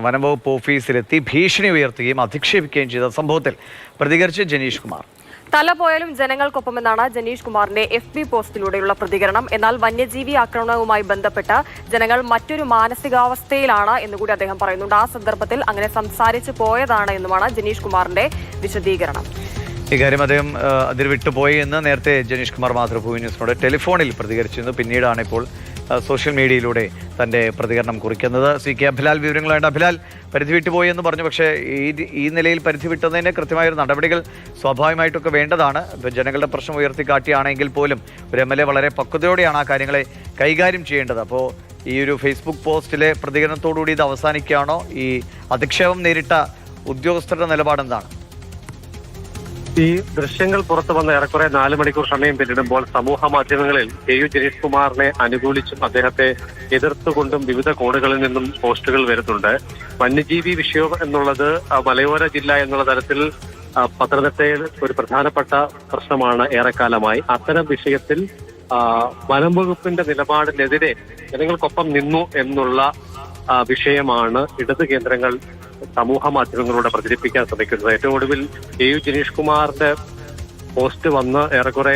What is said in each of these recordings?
വനംവകുപ്പ് ഓഫീസിലെത്തി ഭീഷണി ഉയർത്തുകയും അധിക്ഷേപിക്കുകയും ചെയ്ത സംഭവത്തിൽ പ്രതികരിച്ച് ജനീഷ് കുമാർ. തല പോയാലും ജനങ്ങൾക്കൊപ്പമെന്നാണ് ജനീഷ് കുമാറിന്റെ FB പോസ്റ്റിലൂടെയുള്ള പ്രതികരണം. എന്നാൽ വന്യജീവി ആക്രമണവുമായി ബന്ധപ്പെട്ട് ജനങ്ങൾ മറ്റൊരു മാനസികാവസ്ഥയിലാണ് എന്നുകൂടി അദ്ദേഹം പറയുന്നുണ്ട്. ആ സന്ദർഭത്തിൽ അങ്ങനെ സംസാരിച്ചു പോയതാണ് എന്നുമാണ് ജനീഷ് കുമാറിന്റെ വിശദീകരണം. ഇക്കാര്യം അദ്ദേഹം അതിൽ വിട്ടുപോയി എന്ന് നേരത്തെ ജനീഷ് കുമാർ മാതൃഭൂമി ന്യൂസിനോട് ടെലിഫോണിൽ പ്രതികരിച്ചിരുന്നു. പിന്നീടാണ് ഇപ്പോൾ സോഷ്യൽ മീഡിയയിലൂടെ തന്റെ പ്രതികരണം കുറിക്കുന്നത്. CK അഭിലാൽ വിവരങ്ങളുണ്ട്. അഭിലാൽ, പരിധി വിട്ടുപോയി എന്ന് പറഞ്ഞു. പക്ഷേ ഈ നിലയിൽ പരിധി വിട്ടതിന് കൃത്യമായൊരു നടപടികൾ സ്വാഭാവികമായിട്ടൊക്കെ വേണ്ടതാണ്. ജനങ്ങളുടെ പ്രശ്നം ഉയർത്തിക്കാട്ടിയാണെങ്കിൽ പോലും ഒരു MLA വളരെ പക്വതയോടെയാണ് ആ കാര്യങ്ങളെ കൈകാര്യം ചെയ്യേണ്ടത്. അപ്പോൾ ഈ ഒരു ഫേസ്ബുക്ക് പോസ്റ്റിലെ പ്രതികരണത്തോടുകൂടി ഇത് അവസാനിക്കുകയാണോ? ഈ അധിക്ഷേപം നേരിട്ട ഉദ്യോഗസ്ഥരുടെ നിലപാടെന്താണ്? ഈ ദൃശ്യങ്ങൾ പുറത്തു വന്ന ഏറെക്കുറെ 4 മണിക്കൂർ സമയം പിന്നിടുമ്പോൾ സമൂഹ മാധ്യമങ്ങളിൽ KU ജനീഷ് കുമാറിനെ അനുകൂലിച്ചും അദ്ദേഹത്തെ എതിർത്തുകൊണ്ടും വിവിധ കോണുകളിൽ നിന്നും പോസ്റ്റുകൾ വരുന്നുണ്ട്. വന്യജീവി വിഷയം എന്നുള്ളത് മലയോര ജില്ല എന്നുള്ള തരത്തിൽ പത്തനംതിട്ടയിൽ ഒരു പ്രധാനപ്പെട്ട പ്രശ്നമാണ് ഏറെക്കാലമായി. അത്തരം വിഷയത്തിൽ വനം വകുപ്പിന്റെ നിലപാടിനെതിരെ ജനങ്ങൾക്കൊപ്പം നിന്നു എന്നുള്ള വിഷയമാണ് ഇടത് കേന്ദ്രങ്ങൾ സമൂഹ മാധ്യമങ്ങളിലൂടെ പ്രചരിപ്പിക്കാൻ ശ്രമിക്കുന്നത്. ഏറ്റവും ഒടുവിൽ KU ജനീഷ് കുമാറിന്റെ പോസ്റ്റ് വന്ന് ഏറെക്കുറെ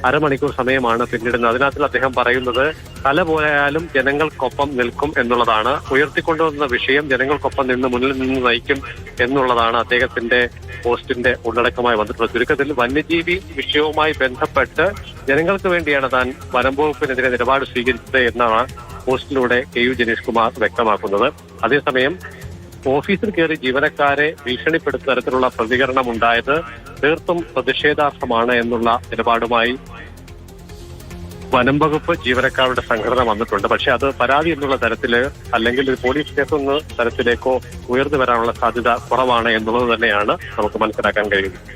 അരമണിക്കൂർ സമയമാണ് പിന്നിടുന്നത്. അതിനകത്ത് അദ്ദേഹം പറയുന്നത് തല പോയാലും ജനങ്ങൾക്കൊപ്പം നിൽക്കും എന്നുള്ളതാണ്. ഉയർത്തിക്കൊണ്ടുവന്ന വിഷയം ജനങ്ങൾക്കൊപ്പം നിന്ന് മുന്നിൽ നിന്ന് നയിക്കും എന്നുള്ളതാണ് അദ്ദേഹത്തിന്റെ പോസ്റ്റിന്റെ ഉള്ളടക്കമായി വന്നിട്ടുള്ളത്. ചുരുക്കത്തിൽ വന്യജീവി വിഷയവുമായി ബന്ധപ്പെട്ട് ജനങ്ങൾക്ക് വേണ്ടിയാണ് താൻ വനം വകുപ്പിനെതിരെ നിലപാട് സ്വീകരിച്ചത് എന്നാണ് പോസ്റ്റിലൂടെ KU ജനീഷ് കുമാർ വ്യക്തമാക്കുന്നത്. അതേസമയം ഓഫീസിൽ കയറി ജീവനക്കാരെ ഭീഷണിപ്പെടുത്തുന്ന തരത്തിലുള്ള പ്രതികരണം ഉണ്ടായത് തീർത്തും പ്രതിഷേധാർഹമാണ് എന്നുള്ള നിലപാടുമായി വനം വകുപ്പ് ജീവനക്കാരുടെ സംഘടന വന്നിട്ടുണ്ട്. പക്ഷെ അത് പരാതി എന്നുള്ള തരത്തില് അല്ലെങ്കിൽ ഒരു പോലീസ് കേസ് എന്ന തരത്തിലേക്കോ ഉയർന്നു വരാനുള്ള സാധ്യത കുറവാണ് എന്നുള്ളത് തന്നെയാണ് നമുക്ക് മനസ്സിലാക്കാൻ കഴിയുന്നത്.